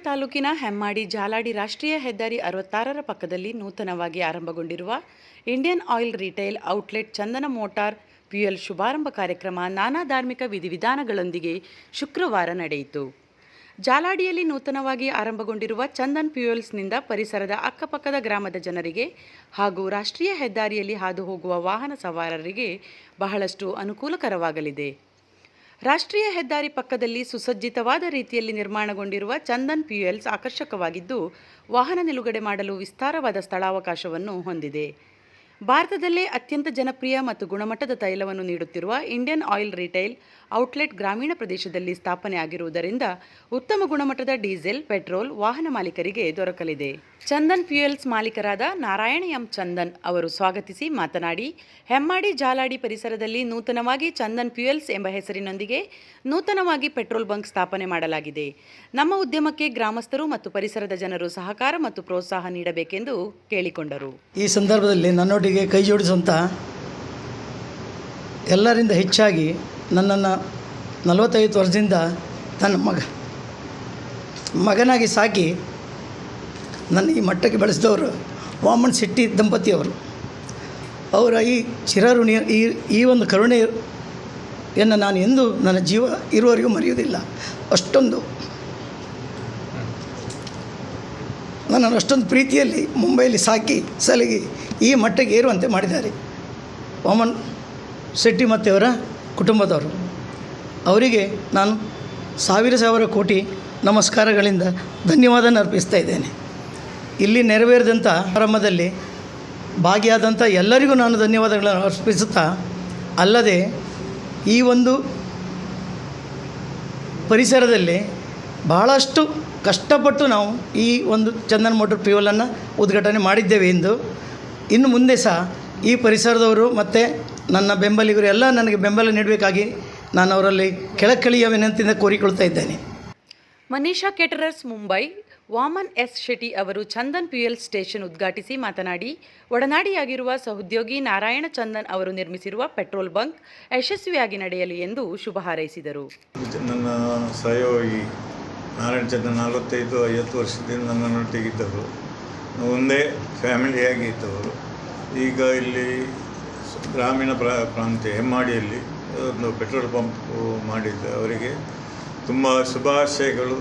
ತಾಲೂಕಿನ ಹೆಮ್ಮಾಡಿ ಜಾಲಾಡಿ ರಾಷ್ಟ್ರೀಯ ಹೆದ್ದಾರಿ 66ರ ಪಕ್ಕದಲ್ಲಿ ನೂತನವಾಗಿ ಆರಂಭಗೊಂಡಿರುವ ಇಂಡಿಯನ್ ಆಯಿಲ್ ರಿಟೇಲ್ ಔಟ್ಲೆಟ್ ಚಂದನ ಮೋಟಾರ್ ಫ್ಯೂಯಲ್ ಶುಭಾರಂಭ ಕಾರ್ಯಕ್ರಮ ನಾನಾ ಧಾರ್ಮಿಕ ವಿಧಿವಿಧಾನಗಳೊಂದಿಗೆ ಶುಕ್ರವಾರ ನಡೆಯಿತು. ಜಾಲಾಡಿಯಲ್ಲಿ ನೂತನವಾಗಿ ಆರಂಭಗೊಂಡಿರುವ ಚಂದನ್ ಫ್ಯೂಯಲ್ಸ್ನಿಂದ ಪರಿಸರದ ಅಕ್ಕಪಕ್ಕದ ಗ್ರಾಮದ ಜನರಿಗೆ ಹಾಗೂ ರಾಷ್ಟ್ರೀಯ ಹೆದ್ದಾರಿಯಲ್ಲಿ ಹಾದು ಹೋಗುವ ವಾಹನ ಸವಾರರಿಗೆ ಬಹಳಷ್ಟು ಅನುಕೂಲಕರವಾಗಲಿದೆ. ರಾಷ್ಟ್ರೀಯ ಹೆದ್ದಾರಿ ಪಕ್ಕದಲ್ಲಿ ಸುಸಜ್ಜಿತವಾದ ರೀತಿಯಲ್ಲಿ ನಿರ್ಮಾಣಗೊಂಡಿರುವ ಚಂದನ್ ಫ್ಯೂಯಲ್ಸ್ ಆಕರ್ಷಕವಾಗಿದ್ದು, ವಾಹನ ನಿಲುಗಡೆ ಮಾಡಲು ವಿಸ್ತಾರವಾದ ಸ್ಥಳಾವಕಾಶವನ್ನು ಹೊಂದಿದೆ. ಭಾರತದಲ್ಲೇ ಅತ್ಯಂತ ಜನಪ್ರಿಯ ಮತ್ತು ಗುಣಮಟ್ಟದ ತೈಲವನ್ನು ನೀಡುತ್ತಿರುವ ಇಂಡಿಯನ್ ಆಯಿಲ್ ರಿಟೇಲ್ ಔಟ್ಲೆಟ್ ಗ್ರಾಮೀಣ ಪ್ರದೇಶದಲ್ಲಿ ಸ್ಥಾಪನೆ ಆಗಿರುವುದರಿಂದ ಉತ್ತಮ ಗುಣಮಟ್ಟದ ಡೀಸೆಲ್, ಪೆಟ್ರೋಲ್ ವಾಹನ ಮಾಲೀಕರಿಗೆ ದೊರಕಲಿದೆ. ಚಂದನ್ ಫ್ಯೂಯಲ್ಸ್ ಮಾಲೀಕರಾದ ನಾರಾಯಣ ಎಂ ಚಂದನ್ ಅವರು ಸ್ವಾಗತಿಸಿ ಮಾತನಾಡಿ, ಹೆಮ್ಮಾಡಿ ಜಾಲಾಡಿ ಪರಿಸರದಲ್ಲಿ ನೂತನವಾಗಿ ಚಂದನ್ ಫ್ಯೂಯಲ್ಸ್ ಎಂಬ ಹೆಸರಿನೊಂದಿಗೆ ನೂತನವಾಗಿ ಪೆಟ್ರೋಲ್ ಬಂಕ್ ಸ್ಥಾಪನೆ ಮಾಡಲಾಗಿದೆ. ನಮ್ಮ ಉದ್ಯಮಕ್ಕೆ ಗ್ರಾಮಸ್ಥರು ಮತ್ತು ಪರಿಸರದ ಜನರು ಸಹಕಾರ ಮತ್ತು ಪ್ರೋತ್ಸಾಹ ನೀಡಬೇಕೆಂದು ಕೇಳಿಕೊಂಡರು. ಈ ಸಂದರ್ಭದಲ್ಲಿ ನನ್ನೊಟ್ಟಿಗೆ ಕೈ ಜೋಡಿಸುವಂಥ ಎಲ್ಲರಿಂದ ಹೆಚ್ಚಾಗಿ ನನ್ನನ್ನು 45 ವರ್ಷದಿಂದ ನನ್ನ ಮಗನಾಗಿ ಸಾಕಿ ನನ್ನ ಈ ಮಟ್ಟಕ್ಕೆ ಬೆಳೆಸಿದವರು ವಾಮನ್ ಶೆಟ್ಟಿ ದಂಪತಿಯವರು. ಅವರ ಈ ಚಿರಋಣಿ ಈ ಒಂದು ಕರುಣೆಯನ್ನು ನಾನು ಎಂದೂ ನನ್ನ ಜೀವ ಇರುವವರೆಗೂ ಮರೆಯುವುದಿಲ್ಲ. ಅಷ್ಟೊಂದು ನನ್ನನ್ನು ಅಷ್ಟೊಂದು ಪ್ರೀತಿಯಲ್ಲಿ ಮುಂಬೈಯಲ್ಲಿ ಸಾಕಿ ಸಲಗಿ ಈ ಮಟ್ಟಕ್ಕೆ ಏರುವಂತೆ ಮಾಡಿದ್ದಾರೆ ವಾಮನ್ ಶೆಟ್ಟಿ ಮತ್ತು ಅವರ ಕುಟುಂಬದವರು. ಅವರಿಗೆ ನಾನು ಸಾವಿರ ಕೋಟಿ ನಮಸ್ಕಾರಗಳಿಂದ ಧನ್ಯವಾದ ಅರ್ಪಿಸ್ತಾ ಇದ್ದೇನೆ. ಇಲ್ಲಿ ನೆರವೇರಿದಂಥ ಆರಂಭದಲ್ಲಿ ಭಾಗಿಯಾದಂಥ ಎಲ್ಲರಿಗೂ ನಾನು ಧನ್ಯವಾದಗಳನ್ನು ಅರ್ಪಿಸುತ್ತಾ, ಅಲ್ಲದೆ ಈ ಒಂದು ಪರಿಸರದಲ್ಲಿ ಬಹಳಷ್ಟು ಕಷ್ಟಪಟ್ಟು ನಾವು ಈ ಒಂದು ಚಂದನ್ ಮೋಟಾರ್ ಫ್ಯೂಯಲನ್ನು ಉದ್ಘಾಟನೆ ಮಾಡಿದ್ದೇವೆ ಎಂದು, ಇನ್ನು ಮುಂದೆ ಸಹ ಈ ಪರಿಸರದವರು ಮತ್ತು ನನ್ನ ಬೆಂಬಲಿಗರು ಎಲ್ಲ ನನಗೆ ಬೆಂಬಲ ನೀಡಬೇಕಾಗಿ ನಾನು ಅವರಲ್ಲಿ ಕೆಳಕಳಿಯ ವಿನಂತಿಯಿಂದ ಕೋರಿಕೊಳ್ತಾ ಇದ್ದೇನೆ. ಮನೀಷಾ ಕೇಟರರ್ಸ್ ಮುಂಬೈ ವಾಮನ್ ಎಸ್ ಶೆಟ್ಟಿ ಅವರು ಚಂದನ್ ಫ್ಯೂಯಲ್ ಸ್ಟೇಷನ್ ಉದ್ಘಾಟಿಸಿ ಮಾತನಾಡಿ, ಒಡನಾಡಿಯಾಗಿರುವ ಸಹೋದ್ಯೋಗಿ ನಾರಾಯಣ ಚಂದನ್ ಅವರು ನಿರ್ಮಿಸಿರುವ ಪೆಟ್ರೋಲ್ ಬಂಕ್ ಯಶಸ್ವಿಯಾಗಿ ನಡೆಯಲಿ ಎಂದು ಶುಭ ಹಾರೈಸಿದರು. ನನ್ನ ಸಹಯೋಗಿ ನಾರಾಯಣ ಚಂದನ್ 45-50 ವರ್ಷದಿಂದ ನನ್ನೊಟ್ಟಿಗಿದ್ದವರು, ಒಂದೇ ಫ್ಯಾಮಿಲಿಯಾಗಿ ಇದ್ದವರು. ಈಗ ಇಲ್ಲಿ ಗ್ರಾಮೀಣ ಪ್ರಾಂತ್ಯ ಹೆಮ್ಮಾಡಿಯಲ್ಲಿ ಒಂದು ಪೆಟ್ರೋಲ್ ಪಂಪ್ ಮಾಡಿದ್ದ ಅವರಿಗೆ ತುಂಬ ಶುಭಾಶಯಗಳು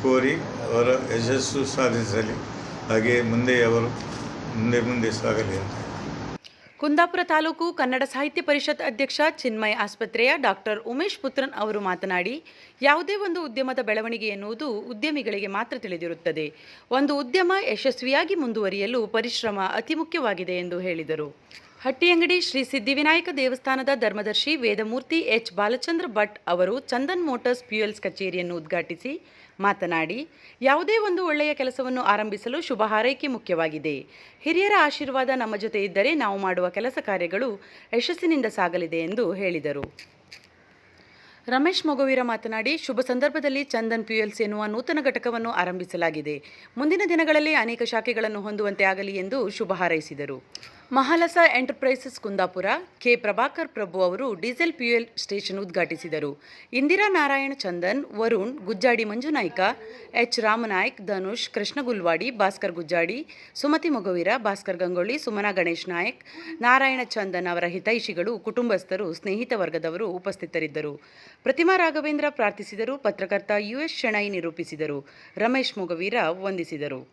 ಕೋರಿ ಅವರ ಯಶಸ್ಸು ಸಾಧಿಸಲಿ, ಹಾಗೆ ಅವರು ಮುಂದೆ ಸಾಗಲಿ ಅಂತ. ಕುಂದಾಪುರ ತಾಲೂಕು ಕನ್ನಡ ಸಾಹಿತ್ಯ ಪರಿಷತ್ ಅಧ್ಯಕ್ಷ ಚಿನ್ಮಯ ಆಸ್ಪತ್ರೆಯ ಡಾಕ್ಟರ್ ಉಮೇಶ್ ಪುತ್ರನ್ ಅವರು ಮಾತನಾಡಿ, ಯಾವುದೇ ಒಂದು ಉದ್ಯಮದ ಬೆಳವಣಿಗೆ ಎನ್ನುವುದು ಉದ್ಯಮಿಗಳಿಗೆ ಮಾತ್ರ ತಿಳಿದಿರುತ್ತದೆ. ಒಂದು ಉದ್ಯಮ ಯಶಸ್ವಿಯಾಗಿ ಮುಂದುವರಿಯಲು ಪರಿಶ್ರಮ ಅತಿ ಮುಖ್ಯವಾಗಿದೆ ಎಂದು ಹೇಳಿದರು. ಹಟ್ಟಿಯಂಗಡಿ ಶ್ರೀ ಸಿದ್ಧಿವಿನಾಯಕ ದೇವಸ್ಥಾನದ ಧರ್ಮದರ್ಶಿ ವೇದಮೂರ್ತಿ ಎಚ್ ಬಾಲಚಂದ್ರ ಭಟ್ ಅವರು ಚಂದನ್ ಮೋಟಾರ್ಸ್ ಫ್ಯೂಯಲ್ಸ್ ಕಚೇರಿಯನ್ನು ಉದ್ಘಾಟಿಸಿ ಮಾತನಾಡಿ, ಯಾವುದೇ ಒಂದು ಒಳ್ಳೆಯ ಕೆಲಸವನ್ನು ಆರಂಭಿಸಲು ಶುಭ ಹಾರೈಕೆ ಮುಖ್ಯವಾಗಿದೆ. ಹಿರಿಯರ ಆಶೀರ್ವಾದ ನಮ್ಮ ಜೊತೆ ಇದ್ದರೆ ನಾವು ಮಾಡುವ ಕೆಲಸ ಕಾರ್ಯಗಳು ಯಶಸ್ಸಿನಿಂದ ಸಾಗಲಿದೆ ಎಂದು ಹೇಳಿದರು. ರಮೇಶ್ ಮೊಗವೀರ ಮಾತನಾಡಿ, ಶುಭ ಸಂದರ್ಭದಲ್ಲಿ ಚಂದನ್ ಫ್ಯೂಯಲ್ಸ್ ಎನ್ನುವ ನೂತನ ಘಟಕವನ್ನು ಆರಂಭಿಸಲಾಗಿದೆ. ಮುಂದಿನ ದಿನಗಳಲ್ಲಿ ಅನೇಕ ಶಾಖೆಗಳನ್ನು ಹೊಂದುವಂತೆ ಆಗಲಿ ಎಂದು ಶುಭ ಹಾರೈಸಿದರು. ಮಹಾಲಸ ಎಂಟರ್ಪ್ರೈಸಸ್ ಕುಂದಾಪುರ ಕೆ ಪ್ರಭಾಕರ್ ಪ್ರಭು ಅವರು ಡೀಸೆಲ್ ಫ್ಯೂಯಲ್ ಸ್ಟೇಷನ್ ಉದ್ಘಾಟಿಸಿದರು. ಇಂದಿರಾ ನಾರಾಯಣ ಚಂದನ್, ವರುಣ್ ಗುಜ್ಜಾಡಿ, ಮಂಜುನಾಯ್ಕ, ಎಚ್ ರಾಮನಾಯ್ಕ್, ಧನುಷ್, ಕೃಷ್ಣ ಗುಲ್ವಾಡಿ, ಭಾಸ್ಕರ್ ಗುಜ್ಜಾಡಿ, ಸುಮತಿ ಮೊಗವೀರ, ಭಾಸ್ಕರ್ ಗಂಗೊಳ್ಳಿ, ಸುಮನಾ ಗಣೇಶ್ ನಾಯಕ್, ನಾರಾಯಣ ಚಂದನ್ ಅವರ ಹಿತೈಷಿಗಳು, ಕುಟುಂಬಸ್ಥರು, ಸ್ನೇಹಿತ ವರ್ಗದವರು ಉಪಸ್ಥಿತರಿದ್ದರು. ಪ್ರತಿಮಾ ರಾಘವೇಂದ್ರ ಪ್ರಾರ್ಥಿಸಿದರು. ಪತ್ರಕರ್ತ US ಶೆಣೈ ನಿರೂಪಿಸಿದರು. ರಮೇಶ್ ಮೊಗವೀರ ವಂದಿಸಿದರು.